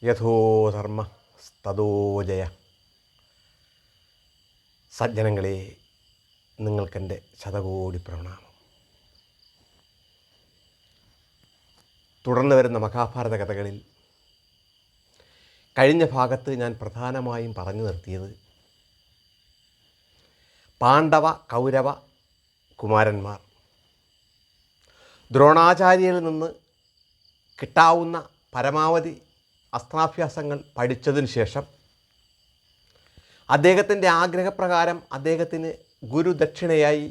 യഥോ ധർമ്മ തഥോ ജയ. സജ്ജനങ്ങളെ, നിങ്ങൾക്കെൻ്റെ ശതകോടി പ്രണാമം. തുടർന്ന് വരുന്ന മഹാഭാരത കഥകളിൽ കഴിഞ്ഞ ഭാഗത്ത് ഞാൻ പ്രധാനമായും പറഞ്ഞു നിർത്തിയത് പാണ്ഡവ കൗരവ കുമാരന്മാർ ദ്രോണാചാര്യരിൽ നിന്ന് കിട്ടാവുന്ന പരമാവധി അസ്ത്രാഭ്യാസങ്ങൾ പഠിച്ചതിന് ശേഷം അദ്ദേഹത്തിൻ്റെ ആഗ്രഹപ്രകാരം അദ്ദേഹത്തിന് ഗുരുദക്ഷിണയായി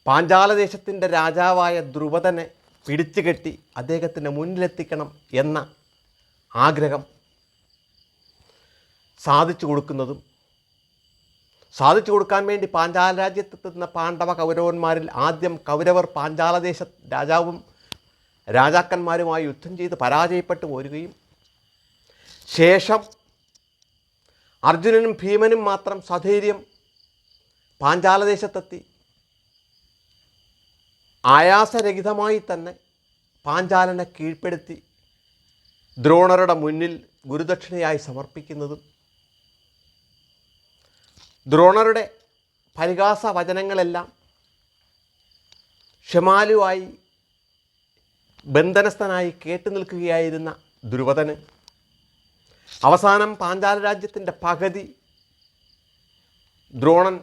പാഞ്ചാലദേശത്തിൻ്റെ രാജാവായ ദ്രുപദനെ പിടിച്ചുകെട്ടി അദ്ദേഹത്തിൻ്റെ മുന്നിലെത്തിക്കണം എന്ന ആഗ്രഹം സാധിച്ചു കൊടുക്കാൻ വേണ്ടി പാഞ്ചാല രാജ്യത്തെത്തുന്ന പാണ്ഡവ കൗരവന്മാരിൽ ആദ്യം കൗരവർ പാഞ്ചാലദേശ രാജാക്കന്മാരുമായി യുദ്ധം ചെയ്ത് പരാജയപ്പെട്ടു പോരുകയും ശേഷം അർജുനനും ഭീമനും മാത്രം സധൈര്യം പാഞ്ചാലദേശത്തെത്തി ആയാസരഹിതമായി തന്നെ പാഞ്ചാലനെ കീഴ്പ്പെടുത്തി ദ്രോണരുടെ മുന്നിൽ ഗുരുദക്ഷിണയായി സമർപ്പിക്കുന്നതും ദ്രോണരുടെ പരിഹാസ വചനങ്ങളെല്ലാം ക്ഷമാലുവായി ബന്ധനസ്ഥനായി കേട്ടു നിൽക്കുകയായിരുന്ന ദ്രുപദന് അവസാനം പാഞ്ചാല രാജ്യത്തിൻ്റെ പകുതി ദ്രോണൻ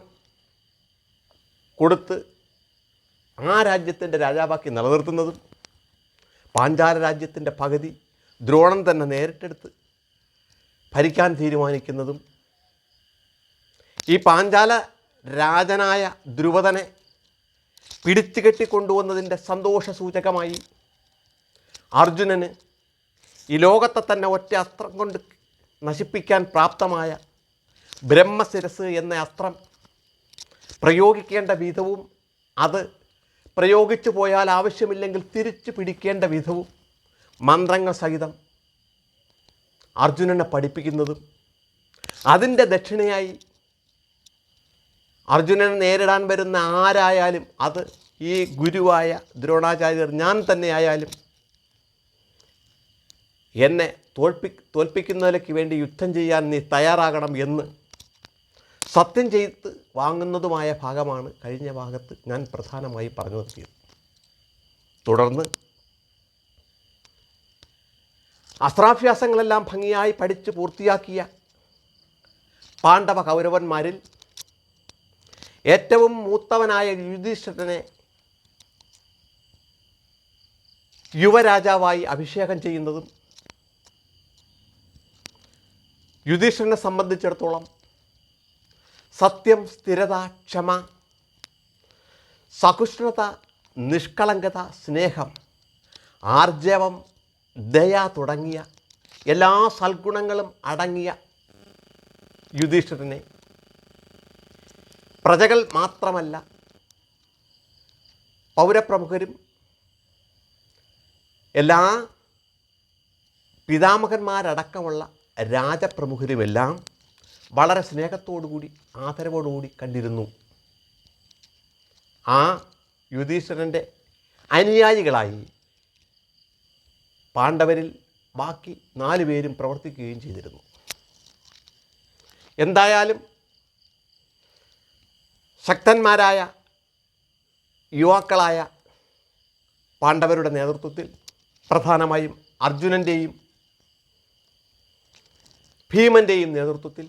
കൊടുത്ത് ആ രാജ്യത്തിൻ്റെ രാജാവാക്കി നിലനിർത്തുന്നതും പാഞ്ചാല രാജ്യത്തിൻ്റെ പകുതി ദ്രോണൻ തന്നെ നേരിട്ടെടുത്ത് ഭരിക്കാൻ തീരുമാനിക്കുന്നതും ഈ പാഞ്ചാല രാജനായ ദ്രുപദനെ പിടിച്ചു കെട്ടിക്കൊണ്ടുവന്നതിൻ്റെ സന്തോഷസൂചകമായി അർജുനന് ഈ ലോകത്തെ തന്നെ ഒറ്റ അസ്ത്രം കൊണ്ട് നശിപ്പിക്കാൻ പ്രാപ്തമായ ബ്രഹ്മശിരസ് എന്ന അസ്ത്രം പ്രയോഗിക്കേണ്ട വിധവും അത് പ്രയോഗിച്ചു പോയാൽ ആവശ്യമില്ലെങ്കിൽ തിരിച്ചു പിടിക്കേണ്ട വിധവും മന്ത്രങ്ങൾ സഹിതം അർജുനനെ പഠിപ്പിക്കുന്നതും അതിൻ്റെ ദക്ഷിണയായി അർജുനനെ നേരിടാൻ വരുന്ന ആരായാലും അത് ഈ ഗുരുവായ ദ്രോണാചാര്യർ ഞാൻ തന്നെ ആയാലും എന്നെ തോൽപ്പിക്കുന്നതിലേക്ക് വേണ്ടി യുദ്ധം ചെയ്യാൻ നീ തയ്യാറാകണം എന്ന് സത്യം ചെയ്ത് വാങ്ങുന്നതുമായ ഭാഗമാണ് കഴിഞ്ഞ ഭാഗത്ത് ഞാൻ പ്രധാനമായി പറഞ്ഞു നിർത്തിയത്. തുടർന്ന് അസ്ത്രാഭ്യാസങ്ങളെല്ലാം ഭംഗിയായി പഠിച്ച് പൂർത്തിയാക്കിയ പാണ്ഡവ കൗരവന്മാരിൽ ഏറ്റവും മൂത്തവനായ യുധിഷ്ഠിരനെ യുവരാജാവായി അഭിഷേകം ചെയ്യുന്നതും യുധിഷ്ഠിരനെ സംബന്ധിച്ചിടത്തോളം സത്യം, സ്ഥിരത, ക്ഷമ, സഹിഷ്ണുത, നിഷ്കളങ്കത, സ്നേഹം, ആർജവം, ദയ തുടങ്ങിയ എല്ലാ സൽഗുണങ്ങളും അടങ്ങിയ യുധിഷ്ഠിരനെ പ്രജകൾ മാത്രമല്ല പൗരപ്രമുഖരും എല്ലാ പിതാമഹന്മാരടക്കമുള്ള രാജപ്രമുഖരുമെല്ലാം വളരെ സ്നേഹത്തോടുകൂടി ആദരവോടുകൂടി കണ്ടിരുന്നു. ആ യുധിഷ്ഠിരൻ്റെ അനുയായികളായി പാണ്ഡവരിൽ ബാക്കി 4 പേരും പ്രവർത്തിക്കുകയും ചെയ്തിരുന്നു. എന്തായാലും ശക്തന്മാരായ യുവാക്കളായ പാണ്ഡവരുടെ നേതൃത്വത്തിൽ പ്രധാനമായും അർജുനൻ്റെയും ഭീമൻ്റെയും നേതൃത്വത്തിൽ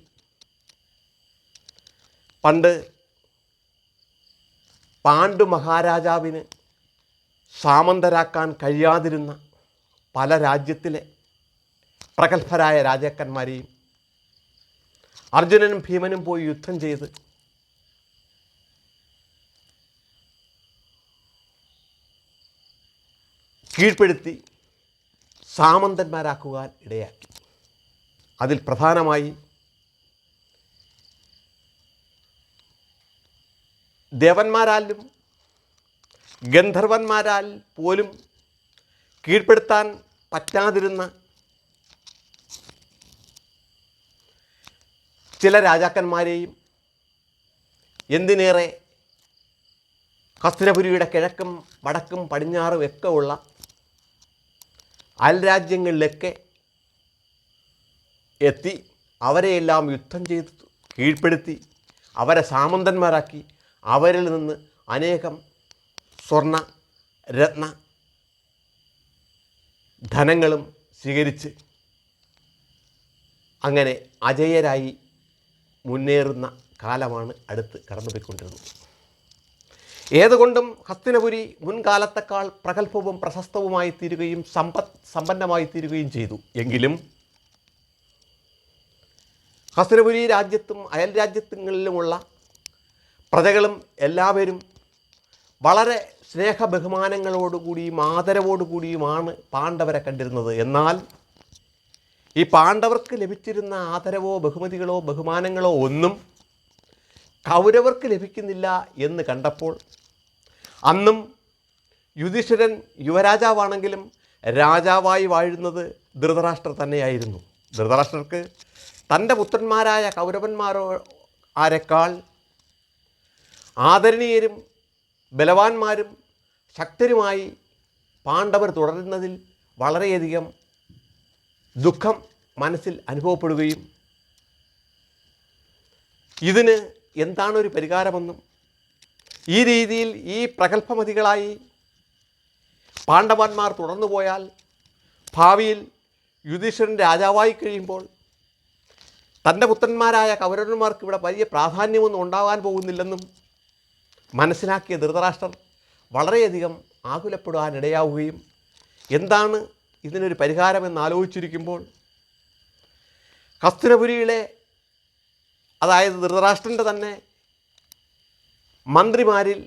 പണ്ട് പാണ്ഡു മഹാരാജാവിന് സാമന്തരാക്കാൻ കഴിയാതിരുന്ന പല രാജ്യത്തിലെ പ്രഗത്ഭരായ രാജാക്കന്മാരെയും അർജുനനും ഭീമനും പോയി യുദ്ധം ചെയ്ത് കീഴ്പ്പെടുത്തി സാമന്തന്മാരാക്കുവാൻ ഇടയാക്കി. അതിൽ പ്രധാനമായി ദേവന്മാരാലും ഗന്ധർവന്മാരാൽ പോലും കീഴ്പ്പെടുത്താൻ പറ്റാതിരുന്ന ചില രാജാക്കന്മാരെയും എന്തിനേറെ ഹസ്തിനപുരിയുടെ കിഴക്കും വടക്കും പടിഞ്ഞാറും ഒക്കെ ഉള്ള അയൽരാജ്യങ്ങളിലൊക്കെ എത്തി അവരെയെല്ലാം യുദ്ധം ചെയ്ത് കീഴ്പ്പെടുത്തി അവരെ സാമന്തന്മാരാക്കി അവരിൽ നിന്ന് അനേകം സ്വർണ്ണ രത്ന ധനങ്ങളും സ്വീകരിച്ച് അങ്ങനെ അജയരായി മുന്നേറുന്ന കാലമാണ് അടുത്ത് കടന്നുപോയിക്കൊണ്ടിരുന്നത്. ഏതുകൊണ്ടും ഹസ്തിനപുരി മുൻകാലത്തേക്കാൾ പ്രഗത്ഭവും പ്രശസ്തവുമായി തീരുകയും സമ്പന്നമായി തീരുകയും ചെയ്തു. എങ്കിലും ഹസ്തിനപുരി രാജ്യത്തും അയൽ രാജ്യങ്ങളിലുമുള്ള പ്രജകളും എല്ലാവരും വളരെ സ്നേഹബഹുമാനങ്ങളോടുകൂടിയും ആദരവോടുകൂടിയുമാണ് പാണ്ഡവരെ കണ്ടിരുന്നത്. എന്നാൽ ഈ പാണ്ഡവർക്ക് ലഭിച്ചിരുന്ന ആദരവോ ബഹുമതികളോ ബഹുമാനങ്ങളോ ഒന്നും കൗരവർക്ക് ലഭിക്കുന്നില്ല എന്ന് കണ്ടപ്പോൾ അന്നും യുധിഷ്ഠിരൻ യുവരാജാവാണെങ്കിലും രാജാവായി വാഴുന്നത് ധൃതരാഷ്ട്രർ തന്നെയായിരുന്നു. ധൃതരാഷ്ട്രർക്ക് തൻ്റെ പുത്രന്മാരായ കൗരവന്മാരേക്കാൾ ആദരണീയരും ബലവാന്മാരും ശക്തരുമായി പാണ്ഡവർ തുടരുന്നതിൽ വളരെയധികം ദുഃഖം മനസ്സിൽ അനുഭവപ്പെടുകയും ഇതിന് എന്താണൊരു പരിഹാരമെന്നും ഈ രീതിയിൽ ഈ പ്രഗത്ഭമതികളായി പാണ്ഡവന്മാർ തുടർന്നു പോയാൽ ഭാവിയിൽ യുധിഷ്ഠിരൻ രാജാവായി കഴിയുമ്പോൾ തൻ്റെ പുത്രന്മാരായ കൗരവന്മാർക്ക് ഇവിടെ വലിയ പ്രാധാന്യമൊന്നും ഉണ്ടാകാൻ പോകുന്നില്ലെന്നും മനസ്സിലാക്കിയ ധൃതരാഷ്ട്രർ വളരെയധികം ആകുലപ്പെടാനിടയാവുകയും എന്താണ് ഇതിനൊരു പരിഹാരമെന്ന് ആലോചിച്ചിരിക്കുമ്പോൾ ഹസ്തിനപുരിയിലെ അതായത് ധൃതരാഷ്ട്രൻ്റെ തന്നെ മന്ത്രിമാരിൽ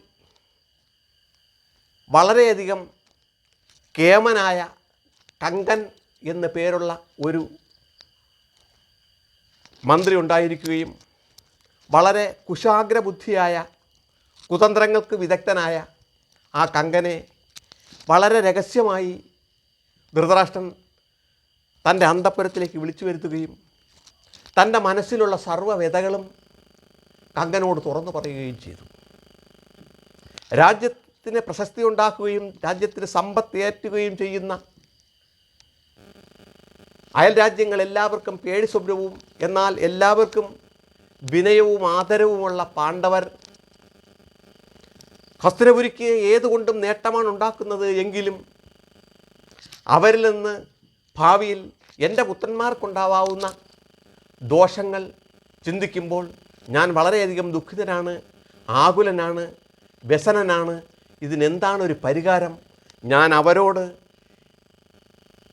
വളരെയധികം കേമനായ കങ്കൻ എന്ന പേരുള്ള ഒരു മന്ത്രി ഉണ്ടായിരിക്കുകയും വളരെ കുശാഗ്രബുദ്ധിയായ കുതന്ത്രങ്ങൾക്ക് വിദഗ്ധനായ ആ കങ്കനെ വളരെ രഹസ്യമായി ധൃതരാഷ്ട്രൻ തൻ്റെ അന്തഃപുരത്തിലേക്ക് വിളിച്ചു വരുത്തുകയും തൻ്റെ മനസ്സിലുള്ള സർവ്വവ്യതകളും കങ്കനോട് തുറന്നു പറയുകയും ചെയ്തു. രാജ്യത്തിന് പ്രശസ്തി ഉണ്ടാക്കുകയും രാജ്യത്തിന് സമ്പത്ത് ഏറ്റുകയും ചെയ്യുന്ന അയൽ രാജ്യങ്ങൾ എല്ലാവർക്കും പേടി സ്വപ്നവും എന്നാൽ എല്ലാവർക്കും വിനയവും ആദരവുമുള്ള പാണ്ഡവർ ഹസ്തിനപുരിക്ക് ഏതുകൊണ്ടും നേട്ടമാണ് ഉണ്ടാക്കുന്നത് എങ്കിലും അവരിൽ നിന്ന് ഭാവിയിൽ എൻ്റെ പുത്രന്മാർക്കുണ്ടാവാവുന്ന ദോഷങ്ങൾ ചിന്തിക്കുമ്പോൾ ഞാൻ വളരെയധികം ദുഃഖിതനാണ്, ആകുലനാണ്, വ്യസനനാണ്. ഇതിനെന്താണൊരു പരിഹാരം? ഞാൻ അവരോട്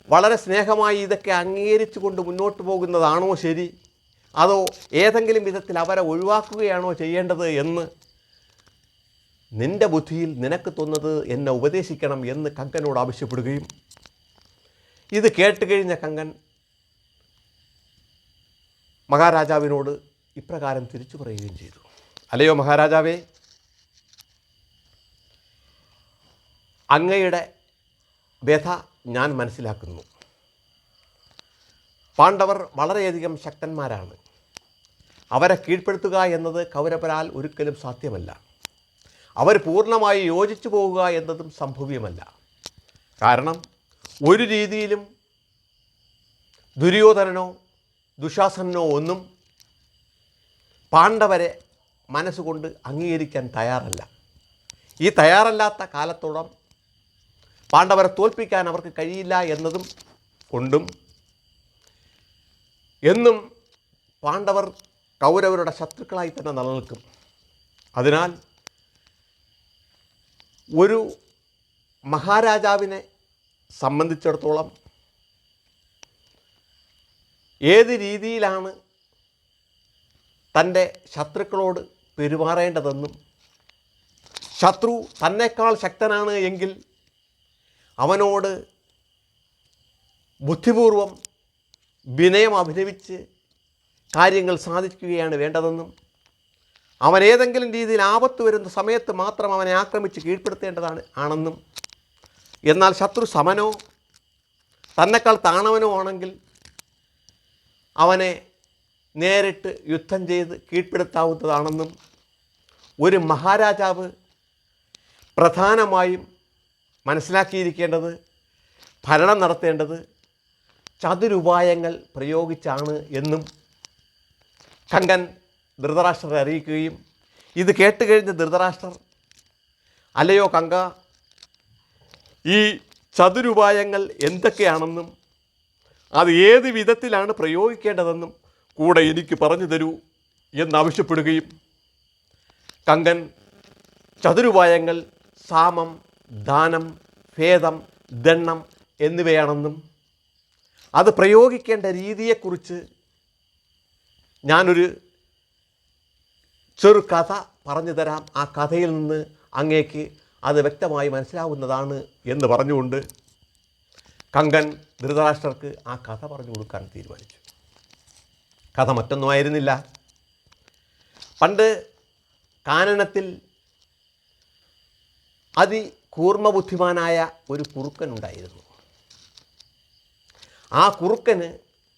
വളരെ സ്നേഹമായി ഇതൊക്കെ അംഗീകരിച്ചു കൊണ്ട് മുന്നോട്ട് പോകുന്നതാണോ ശരി, അതോ ഏതെങ്കിലും വിധത്തിൽ അവരെ ഒഴിവാക്കുകയാണോ ചെയ്യേണ്ടത് എന്ന് നിൻ്റെ ബുദ്ധിയിൽ നിനക്ക് തോന്നുന്നത് എന്നെ ഉപദേശിക്കണം എന്ന് കങ്കനോട് ആവശ്യപ്പെടുകയും ഇത് കേട്ടുകഴിഞ്ഞ കങ്കൻ മഹാരാജാവിനോട് ഇപ്രകാരം തിരിച്ചു പറയുകയും ചെയ്തു. അല്ലയോ മഹാരാജാവേ, അങ്ങയുടെ വ്യഥ ഞാൻ മനസ്സിലാക്കുന്നു. പാണ്ഡവർ വളരെയധികം ശക്തന്മാരാണ്. അവരെ കീഴ്പ്പെടുത്തുക എന്നത് കൗരവരാൽ ഒരിക്കലും സാധ്യമല്ല. അവർ പൂർണ്ണമായി യോജിച്ചു പോവുക എന്നതും സംഭവ്യമല്ല. കാരണം ഒരു രീതിയിലും ദുര്യോധനനോ ദുശാസനനോ ഒന്നും പാണ്ഡവരെ മനസ്സുകൊണ്ട് അംഗീകരിക്കാൻ തയ്യാറല്ല. ഈ തയ്യാറല്ലാത്ത കാലത്തോളം പാണ്ഡവരെ തോൽപ്പിക്കാൻ അവർക്ക് കഴിയില്ല എന്നതും കൊണ്ടും എന്നും പാണ്ഡവർ കൗരവരുടെ ശത്രുക്കളായി തന്നെ നിലനിൽക്കും. അതിനാൽ ഒരു മഹാരാജാവിനെ സംബന്ധിച്ചിടത്തോളം ഏത് രീതിയിലാണ് തൻ്റെ ശത്രുക്കളോട് പെരുമാറേണ്ടതെന്നും ശത്രു തന്നേക്കാൾ ശക്തനാണ് എങ്കിൽ അവനോട് ബുദ്ധിപൂർവം വിനയം അഭിനയിച്ച് കാര്യങ്ങൾ സാധിക്കുകയാണ് വേണ്ടതെന്നും അവൻ ഏതെങ്കിലും രീതിയിൽ ആപത്ത് വരുന്ന സമയത്ത് മാത്രം അവനെ ആക്രമിച്ച് കീഴ്പ്പെടുത്തേണ്ടതാണെന്നും എന്നാൽ ശത്രു സമനോ തന്നെക്കാൾ താണവനോ ആണെങ്കിൽ അവനെ നേരിട്ട് യുദ്ധം ചെയ്ത് കീഴ്പ്പെടുത്താവുന്നതാണെന്നും ഒരു മഹാരാജാവ് പ്രധാനമായും മനസ്സിലാക്കിയിരിക്കേണ്ടത് ഭരണം നടത്തേണ്ടത് ചതുരുപായങ്ങൾ പ്രയോഗിച്ചാണ് എന്നും കങ്കൻ ധൃതരാഷ്ട്രരെ അറിയിക്കുകയും ഇത് കേട്ടുകഴിഞ്ഞ ധൃതരാഷ്ട്രർ, അല്ലയോ കങ്ക, ഈ ചതുരുപായങ്ങൾ എന്തൊക്കെയാണെന്നും അത് ഏത് വിധത്തിലാണ് പ്രയോഗിക്കേണ്ടതെന്നും കൂടെ എനിക്ക് പറഞ്ഞു തരൂ എന്നാവശ്യപ്പെടുകയും കങ്കൻ ചതുരുപായങ്ങൾ സാമം, ദാനം, ഭേദം, ദണ്ണം എന്നിവയാണെന്നും അത് പ്രയോഗിക്കേണ്ട രീതിയെക്കുറിച്ച് ഞാനൊരു ചെറു കഥ പറഞ്ഞു തരാം, ആ കഥയിൽ നിന്ന് അങ്ങേക്ക് അത് വ്യക്തമായി മനസ്സിലാവുന്നതാണ് എന്ന് പറഞ്ഞുകൊണ്ട് കങ്കൻ ധൃതരാഷ്ട്രർക്ക് ആ കഥ പറഞ്ഞു കൊടുക്കാൻ തീരുമാനിച്ചു. കഥ മറ്റൊന്നുമായിരുന്നില്ല. പണ്ട് കാനനത്തിൽ അതികൂർമ്മബുദ്ധിമാനായ ഒരു കുറുക്കനുണ്ടായിരുന്നു. ആ കുറുക്കന്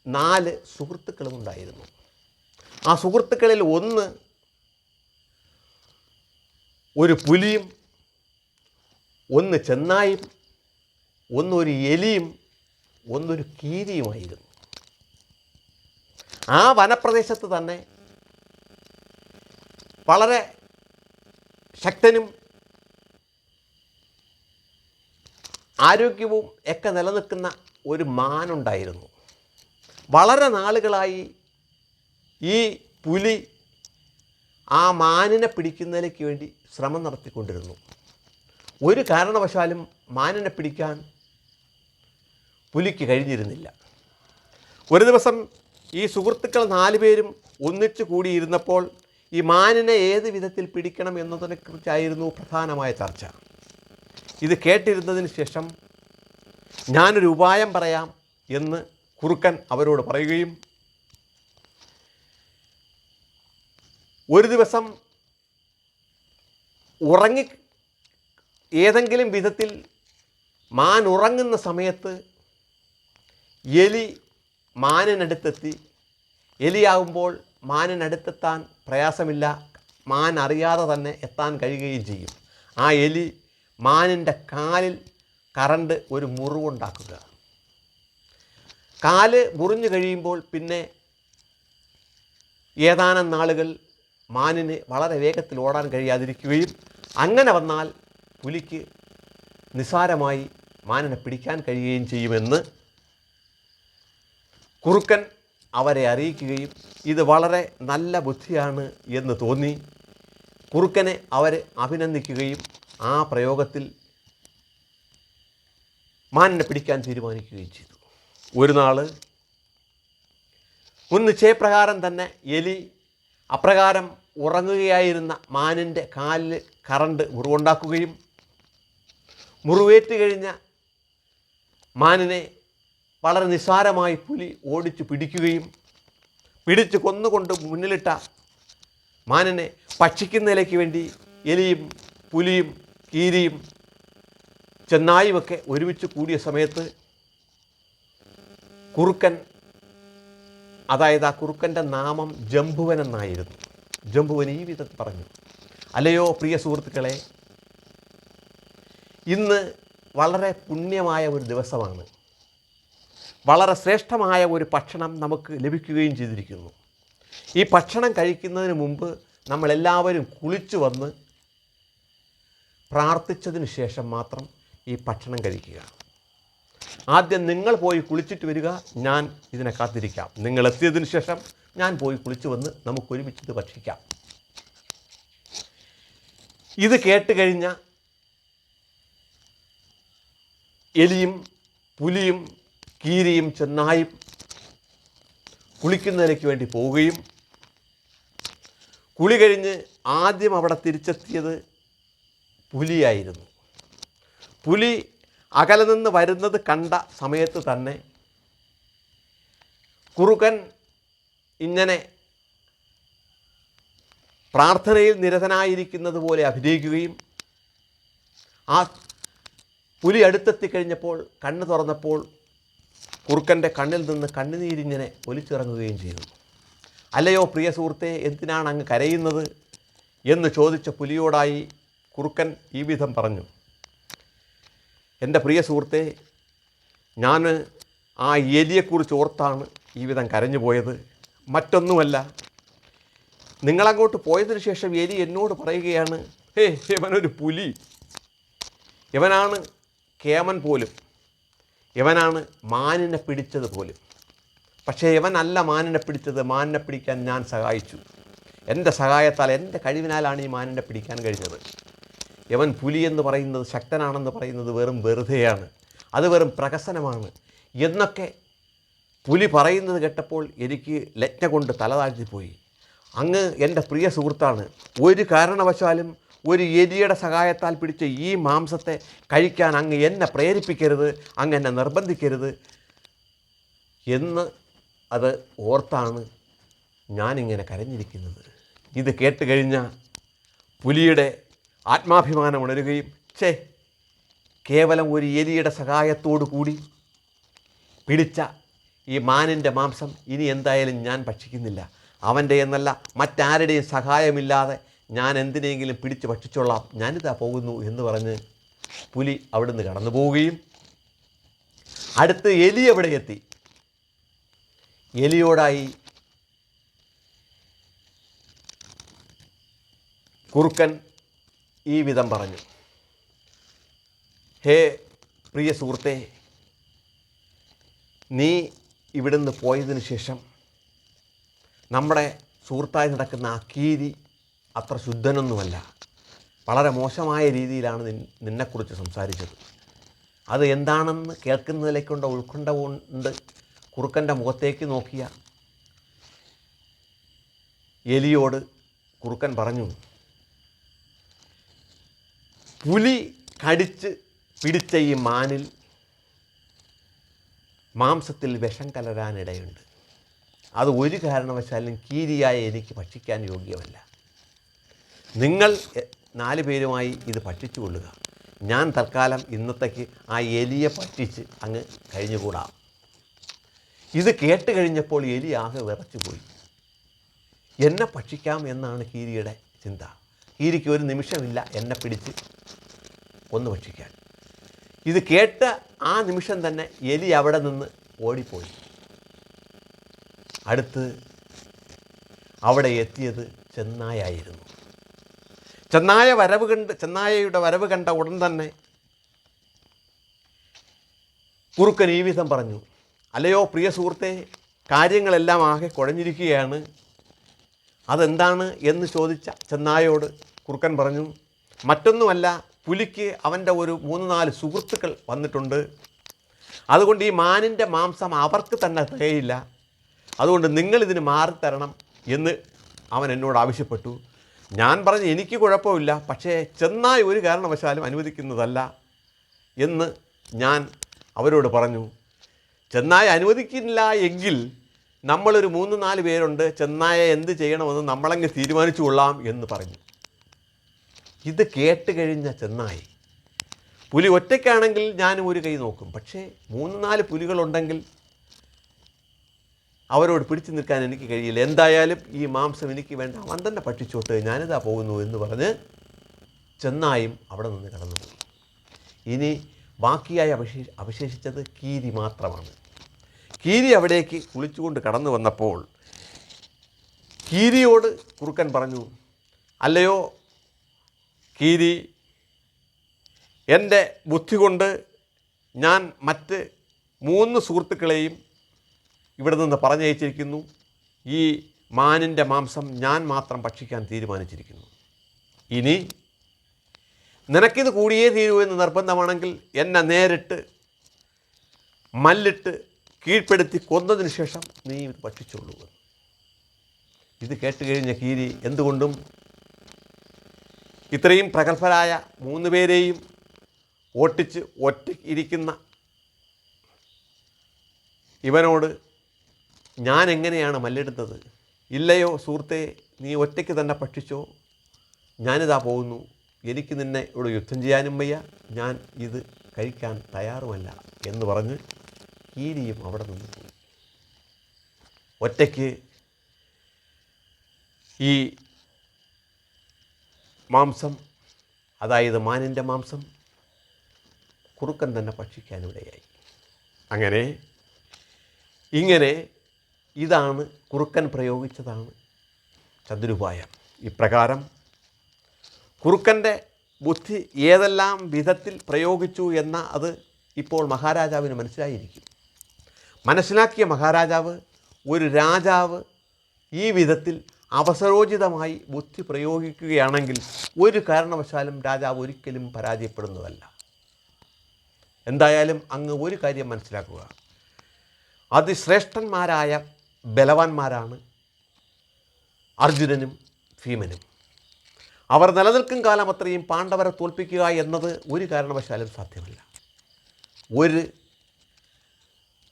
4 സുഹൃത്തുക്കളും ഉണ്ടായിരുന്നു. ആ സുഹൃത്തുക്കളിൽ ഒന്ന് ഒരു പുലിയും, ഒന്ന് ചെന്നായും, ഒന്നൊരു എലിയും, ഒന്നൊരു കീരിയുമായിരുന്നു. ആ വനപ്രദേശത്ത് തന്നെ വളരെ ശക്തനും ആരോഗ്യവും ഒക്കെ നിലനിൽക്കുന്ന ഒരു മാനുണ്ടായിരുന്നു. വളരെ നാളുകളായി ഈ പുലി ആ മാനിനെ പിടിക്കുന്നതിലേക്ക് വേണ്ടി ശ്രമം നടത്തിക്കൊണ്ടിരുന്നു. ഒരു കാരണവശാലും മാനിനെ പിടിക്കാൻ പുലിക്ക് കഴിഞ്ഞിരുന്നില്ല. ഒരു ദിവസം ഈ സുഹൃത്തുക്കൾ 4 പേരും ഒന്നിച്ചു കൂടിയിരുന്നപ്പോൾ ഈ മാനിനെ ഏത് വിധത്തിൽ പിടിക്കണം എന്നതിനെക്കുറിച്ചായിരുന്നു പ്രധാനമായ ചർച്ച. ഇത് കേട്ടിരുന്നതിന് ശേഷം ഞാനൊരു ഉപായം പറയാം എന്ന് കുറുക്കൻ അവരോട് പറയുകയും ഒരു ദിവസം ഏതെങ്കിലും വിധത്തിൽ മാൻ ഉറങ്ങുന്ന സമയത്ത് എലി മാനിനടുത്തെത്തി. എലിയാകുമ്പോൾ മാനിനടുത്തെത്താൻ പ്രയാസമില്ല, മാൻ അറിയാതെ തന്നെ എത്താൻ കഴിയുകയും ചെയ്യും. ആ എലി മാനിൻ്റെ കാലിൽ കറണ്ട് ഒരു മുറിവുണ്ടാക്കുക. കാല് മുറിഞ്ഞു കഴിയുമ്പോൾ പിന്നെ ഏതാനും നാളുകൾ മാനിന് വളരെ വേഗത്തിൽ ഓടാൻ കഴിയാതിരിക്കുകയും അങ്ങനെ വന്നാൽ പുലിക്ക് നിസ്സാരമായി മാനിനെ പിടിക്കാൻ കഴിയുകയും ചെയ്യുമെന്ന് കുറുക്കൻ അവരെ അറിയിക്കുകയും ഇത് വളരെ നല്ല ബുദ്ധിയാണ് എന്ന് തോന്നി കുറുക്കനെ അവർ അഭിനന്ദിക്കുകയും ആ പ്രയോഗത്തിൽ മാനിനെ പിടിക്കാൻ തീരുമാനിക്കുകയും ചെയ്തു. ഒരു നാൾ മുൻ നിശ്ചയപ്രകാരം തന്നെ എലി അപ്രകാരം ഉറങ്ങുകയായിരുന്ന മാനിൻ്റെ കാലിൽ കറണ്ട് മുറിവുണ്ടാക്കുകയും മുറിവേറ്റ് കഴിഞ്ഞ മാനിനെ വളരെ നിസ്സാരമായി പുലി ഓടിച്ചു പിടിക്കുകയും പിടിച്ച് കൊന്നുകൊണ്ട് മുന്നിലിട്ട മാനിനെ ഭക്ഷിക്കുന്നതിലേക്ക് വേണ്ടി എലിയും പുലിയും കീരിയും ചെന്നായുമൊക്കെ ഒരുമിച്ച് കൂടിയ സമയത്ത് കുറുക്കൻ, അതായത് ആ കുറുക്കൻ്റെ നാമം ജംബുവൻ എന്നായിരുന്നു. ജംബുവൻ ഈ വിധത്തിൽ പറഞ്ഞു: അല്ലയോ പ്രിയ സുഹൃത്തുക്കളെ, ഇന്ന് വളരെ പുണ്യമായ ഒരു ദിവസമാണ്. വളരെ ശ്രേഷ്ഠമായ ഒരു ഭക്ഷണം നമുക്ക് ലഭിക്കുകയും ചെയ്തിരിക്കുന്നു. ഈ ഭക്ഷണം കഴിക്കുന്നതിന് മുമ്പ് നമ്മളെല്ലാവരും കുളിച്ചു വന്ന് പ്രാർത്ഥിച്ചതിന് ശേഷം മാത്രം ഈ ഭക്ഷണം കഴിക്കുക. ആദ്യം നിങ്ങൾ പോയി കുളിച്ചിട്ട് വരിക, ഞാൻ ഇതിനെ കാത്തിരിക്കാം. നിങ്ങൾ എത്തിയതിന് ശേഷം ഞാൻ പോയി കുളിച്ചു വന്ന് നമുക്കൊരുമിച്ച് ഇത് ഭക്ഷിക്കാം. ഇത് കേട്ട് കഴിഞ്ഞ എലിയും പുലിയും കീരിയും ചെന്നായും കുളിക്കുന്നതിലേക്ക് വേണ്ടി പോവുകയും കുളി കഴിഞ്ഞ് ആദ്യം അവിടെ തിരിച്ചെത്തിയത് പുലിയായിരുന്നു. പുലി അകലെ നിന്ന് വരുന്നത് കണ്ട സമയത്ത് തന്നെ കുറുക്കൻ ഇങ്ങനെ പ്രാർത്ഥനയിൽ നിരതനായിരിക്കുന്നത് പോലെ അഭിനയിക്കുകയും ആ പുലി അടുത്തെത്തിക്കഴിഞ്ഞപ്പോൾ കണ്ണ് തുറന്നപ്പോൾ കുറുക്കൻ്റെ കണ്ണിൽ നിന്ന് കണ്ണുനീരിങ്ങനെ ഒലിച്ചിറങ്ങുകയും ചെയ്തു. അല്ലയോ പ്രിയ സുഹൃത്തെ, എന്തിനാണ് അങ്ങ് കരയുന്നത് എന്ന് ചോദിച്ച പുലിയോടായി കുറുക്കൻ ഈ വിധം പറഞ്ഞു: എൻ്റെ പ്രിയ സുഹൃത്തെ, ഞാൻ ആ എലിയെക്കുറിച്ച് ഓർത്താണ് ഈ വിധം കരഞ്ഞു പോയത്. മറ്റൊന്നുമല്ല, നിങ്ങളങ്ങോട്ട് പോയതിനു ശേഷം എലി എന്നോട് പറയുകയാണ്, ഹേ, ഇവനൊരു പുലി, ഇവനാണ് കേമൻ പോലും, ഇവനാണ് മാനിനെ പിടിച്ചത് പോലും. പക്ഷേ ഇവനല്ല മാനിനെ പിടിച്ചത്, മാനിനെ പിടിക്കാൻ ഞാൻ സഹായിച്ചു. എൻ്റെ സഹായത്താൽ, എൻ്റെ കഴിവിനാലാണ് ഈ മാനിനെ പിടിക്കാൻ കഴിഞ്ഞത്. ഇവൻ പുലിയെന്ന് പറയുന്നത്, ശക്തനാണെന്ന് പറയുന്നത് വെറും വെറുതെയാണ്, അത് വെറും പ്രഹസനമാണ് എന്നൊക്കെ പുലി പറയുന്നത് കേട്ടപ്പോൾ എനിക്ക് ലജ്ഞ കൊണ്ട് തലതാഴ്ത്തിപ്പോയി. അങ്ങ് എൻ്റെ പ്രിയ സുഹൃത്താണ്, ഒരു കാരണവശാലും ഒരു എലിയുടെ സഹായത്താൽ പിടിച്ച ഈ മാംസത്തെ കഴിക്കാൻ അങ്ങ് എന്നെ പ്രേരിപ്പിക്കരുത്, അങ്ങ് എന്നെ നിർബന്ധിക്കരുത് എന്ന് അത് ഓർത്താണ് ഞാനിങ്ങനെ കരഞ്ഞിരിക്കുന്നത്. ഇത് കേട്ട് കഴിഞ്ഞ പുലിയുടെ ആത്മാഭിമാനം ഉണരുകയും, കേവലം ഒരു എലിയുടെ സഹായത്തോടു കൂടി പിടിച്ച ഈ മാനിൻ്റെ മാംസം ഇനി എന്തായാലും ഞാൻ ഭക്ഷിക്കുന്നില്ല, അവൻ്റെ എന്നല്ല മറ്റാരുടെയും സഹായമില്ലാതെ ഞാൻ എന്തിനെങ്കിലും പിടിച്ച് ഭക്ഷിച്ചോളാം, ഞാനിതാ പോകുന്നു എന്ന് പറഞ്ഞ് പുലി അവിടുന്ന് കടന്നു പോവുകയും അടുത്ത് എലി അവിടെ എത്തി. എലിയോടായി കുറുക്കൻ ഈ വിധം പറഞ്ഞു, ഹേ പ്രിയ സുഹൃത്തേ, നീ ഇവിടുന്ന് പോയതിനു ശേഷം നമ്മുടെ സുഹൃത്തായി നടക്കുന്ന ആ കീരി അത്ര ശുദ്ധനൊന്നുമല്ല, വളരെ മോശമായ രീതിയിലാണ് നിന്നെക്കുറിച്ച് സംസാരിച്ചത്. അത് എന്താണെന്ന് കേൾക്കുന്നതിലേക്കൊണ്ട് ഉൾക്കൊണ്ട കൊണ്ട് കുറുക്കൻ്റെ മുഖത്തേക്ക് നോക്കിയ എലിയോട് കുറുക്കൻ പറഞ്ഞു, പുലി കടിച്ച് പിടിച്ച ഈ മാനിൽ മാംസത്തിൽ വിഷം കലരാനിടയുണ്ട്, അത് ഒരു കാരണവശാലും കീരിയായ എനിക്ക് ഭക്ഷിക്കാൻ യോഗ്യമല്ല. നിങ്ങൾ 4 പേരുമായി ഇത് ഭക്ഷിച്ചു കൊള്ളുക, ഞാൻ തൽക്കാലം ഇന്നത്തേക്ക് ആ എലിയെ പറ്റിച്ച് അങ്ങ് കഴിഞ്ഞുകൂടാം. ഇത് കേട്ട് കഴിഞ്ഞപ്പോൾ എലി ആകെ വിറച്ചുപോയി. എന്നെ ഭക്ഷിക്കാം എന്നാണ് കീരിയുടെ ചിന്ത. കീരിക്ക് ഒരു നിമിഷമില്ല എന്നെ പിടിച്ച് ഒന്ന് ഭക്ഷിക്കാൻ. ഇത് കേട്ട ആ നിമിഷം തന്നെ എലി അവിടെ നിന്ന് ഓടിപ്പോയി. അടുത്ത് അവിടെ എത്തിയത് ചെന്നായായിരുന്നു. ചെന്നായയുടെ വരവ് കണ്ട ഉടൻ തന്നെ കുറുക്കൻ ഈ വിധം പറഞ്ഞു, അല്ലയോ പ്രിയ സുഹൃത്തെ, കാര്യങ്ങളെല്ലാം ആകെ കുഴഞ്ഞിരിക്കുകയാണ്. അതെന്താണ് എന്ന് ചോദിച്ച ചെന്നായയോട് കുറുക്കൻ പറഞ്ഞു, മറ്റൊന്നുമല്ല, പുലിക്ക് അവൻ്റെ ഒരു 3-4 സുഹൃത്തുക്കൾ വന്നിട്ടുണ്ട്. അതുകൊണ്ട് ഈ മാനിൻ്റെ മാംസം അവർക്ക് തന്നെ തികയില്ല. അതുകൊണ്ട് നിങ്ങളിതിന് മാറിത്തരണം എന്ന് അവൻ എന്നോട് ആവശ്യപ്പെട്ടു. ഞാൻ പറഞ്ഞു, എനിക്ക് കുഴപ്പമില്ല, പക്ഷേ ചെന്നായി ഒരു കാരണവശാലും അനുവദിക്കുന്നതല്ല എന്ന് ഞാൻ അവരോട് പറഞ്ഞു. ചെന്നായി അനുവദിക്കില്ല എങ്കിൽ നമ്മളൊരു 3-4 പേരുണ്ട്, ചെന്നായ എന്ത് ചെയ്യണമെന്ന് നമ്മളങ്ങ് തീരുമാനിച്ചു കൊള്ളാം എന്ന് പറഞ്ഞു. ഇത് കേട്ട് കഴിഞ്ഞ ചെന്നായി, പുലി ഒറ്റയ്ക്കാണെങ്കിൽ ഞാനും ഒരു കൈ നോക്കും, പക്ഷേ 3-4 പുലികളുണ്ടെങ്കിൽ അവരോട് പിടിച്ചു നിൽക്കാൻ എനിക്ക് കഴിയില്ല. എന്തായാലും ഈ മാംസം എനിക്ക് വേണ്ട, അവൻ തന്നെ ഭക്ഷിച്ചോട്ട്, ഞാനിതാ പോകുന്നു എന്ന് പറഞ്ഞ് ചെന്നായും അവിടെ നിന്ന് കടന്നുപോയി. ഇനി ബാക്കിയായി അവശേഷിച്ചത് കീരി മാത്രമാണ്. കീരി അവിടേക്ക് കുളിച്ചുകൊണ്ട് കടന്നു വന്നപ്പോൾ കീരിയോട് കുറുക്കൻ പറഞ്ഞു, അല്ലയോ കീരി, എൻ്റെ ബുദ്ധി കൊണ്ട് ഞാൻ മറ്റ് 3 സുഹൃത്തുക്കളെയും ഇവിടെ നിന്ന് പറഞ്ഞയച്ചിരിക്കുന്നു. ഈ മാനിൻ്റെ മാംസം ഞാൻ മാത്രം ഭക്ഷിക്കാൻ തീരുമാനിച്ചിരിക്കുന്നു. ഇനി നിനക്കിത് കൂടിയേ തീരൂ എന്ന് നിർബന്ധമാണെങ്കിൽ എന്നെ നേരിട്ട് മല്ലിട്ട് കീഴ്പ്പെടുത്തി കൊന്നതിന് ശേഷം നീ ഇത് ഭക്ഷിച്ചോളൂ. ഇത് കേട്ട് കഴിഞ്ഞ കീരി എന്തുകൊണ്ടും ഇത്രയും പ്രഗത്ഭരായ 3 പേരെയും ഓട്ടിച്ച് ഒറ്റയ്ക്ക് ഇരിക്കുന്ന ഇവനോട് ഞാൻ എങ്ങനെയാണ് മല്ലിടുന്നത്? ഇല്ലയോ സുഹൃത്തെ, നീ ഒറ്റയ്ക്ക് തന്നെ ഭക്ഷിച്ചോ, ഞാനിതാ പോകുന്നു, എനിക്ക് നിന്നെ ഇവിടെ യുദ്ധം ചെയ്യാനും വയ്യ, ഞാൻ ഇത് കഴിക്കാൻ തയ്യാറുമല്ല എന്ന് പറഞ്ഞ് കീരിയും അവിടെ നിന്ന് പോയി. ഒറ്റയ്ക്ക് ഈ മാംസം, അതായത് മാനിൻ്റെ മാംസം കുറുക്കൻ തന്നെ ഭക്ഷിക്കാനിടയായി. അങ്ങനെ ഇങ്ങനെ ഇതാണ് കുറുക്കൻ പ്രയോഗിച്ചതാണ് ചതുരുപായം. ഇപ്രകാരം കുറുക്കൻ്റെ ബുദ്ധി ഏതെല്ലാം വിധത്തിൽ പ്രയോഗിച്ചു എന്ന അത് ഇപ്പോൾ മഹാരാജാവിന് മനസ്സിലായിരിക്കും. മനസ്സിലാക്കിയ മഹാരാജാവ്, ഒരു രാജാവ് ഈ വിധത്തിൽ അവസരോചിതമായി ബുദ്ധി പ്രയോഗിക്കുകയാണെങ്കിൽ ഒരു കാരണവശാലും രാജാവ് ഒരിക്കലും പരാജയപ്പെടുന്നതല്ല. എന്തായാലും അങ്ങ് ഒരു കാര്യം മനസ്സിലാക്കുക, അതിശ്രേഷ്ഠന്മാരായ ബലവാന്മാരാണ് അർജുനനും ഭീമനും. അവർ നിലനിൽക്കും കാലം അത്രയും പാണ്ഡവരെ തോൽപ്പിക്കുക എന്നത് ഒരു കാരണവശാലും സാധ്യമല്ല. ഒരു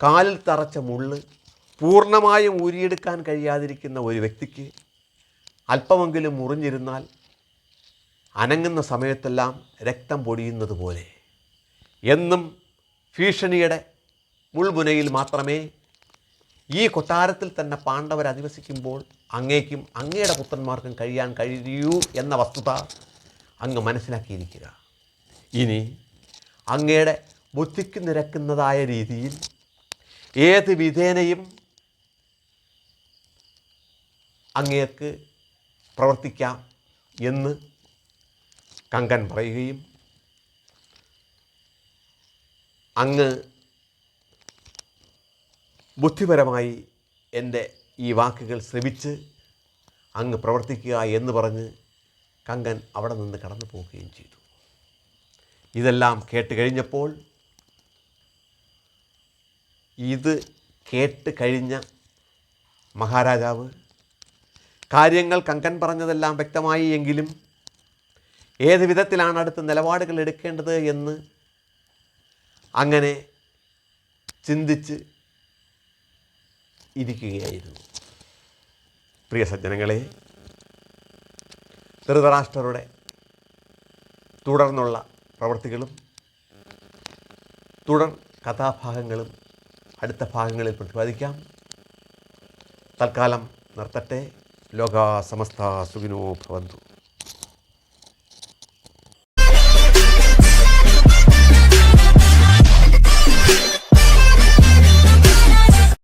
കാലിൽ തറച്ച മുള്ള് പൂർണ്ണമായും ഊരിയെടുക്കാൻ കഴിയാതിരിക്കുന്ന ഒരു വ്യക്തിക്ക് അല്പമെങ്കിലും മുറിഞ്ഞിരുന്നാൽ അനങ്ങുന്ന സമയത്തെല്ലാം രക്തം പൊടിയുന്നത് പോലെ എന്നും ഭീഷണിയുടെ മുൾമുനയിൽ മാത്രമേ ഈ കൊട്ടാരത്തിൽ തന്നെ പാണ്ഡവർ അധിവസിക്കുമ്പോൾ അങ്ങേക്കും അങ്ങയുടെ പുത്രന്മാർക്കും കഴിയാൻ കഴിയൂ എന്ന വസ്തുത അങ്ങ് മനസ്സിലാക്കിയിരിക്കുക. ഇനി അങ്ങയുടെ ബുദ്ധിക്ക് നിരക്കുന്നതായ രീതിയിൽ ഏത് വിധേനയും അങ്ങേക്ക് പ്രവർത്തിക്കാം എന്ന് കങ്കൻ പറയുകയും അങ്ങ് ബുദ്ധിപരമായി എൻ്റെ ഈ വാക്കുകൾ ശ്രവിച്ച് അങ്ങ് പ്രവർത്തിക്കുക എന്ന് പറഞ്ഞ് കങ്കൻ അവിടെ നിന്ന് കടന്നു പോവുകയും ചെയ്തു. ഇതെല്ലാം കേട്ട് കഴിഞ്ഞപ്പോൾ ഇത് കേട്ട് കഴിഞ്ഞ മഹാരാജാവ് കാര്യങ്ങൾ കങ്കൻ പറഞ്ഞതെല്ലാം വ്യക്തമായി എങ്കിലും ഏത് വിധത്തിലാണ് അടുത്ത നിലപാടുകൾ എടുക്കേണ്ടത് എന്ന് അങ്ങനെ ചിന്തിച്ച് ഇരിക്കുകയായിരുന്നു. പ്രിയ സജ്ജനങ്ങളെ, ധൃതരാഷ്ട്രരുടെ തുടർന്നുള്ള പ്രവൃത്തികളും തുടർ കഥാഭാഗങ്ങളും അടുത്ത ഭാഗങ്ങളിൽ പ്രതിപാദിക്കാം. തൽക്കാലം നിർത്തട്ടെ. ലോകാ സമസ്ത സുഖിനോ ഭവന്തു.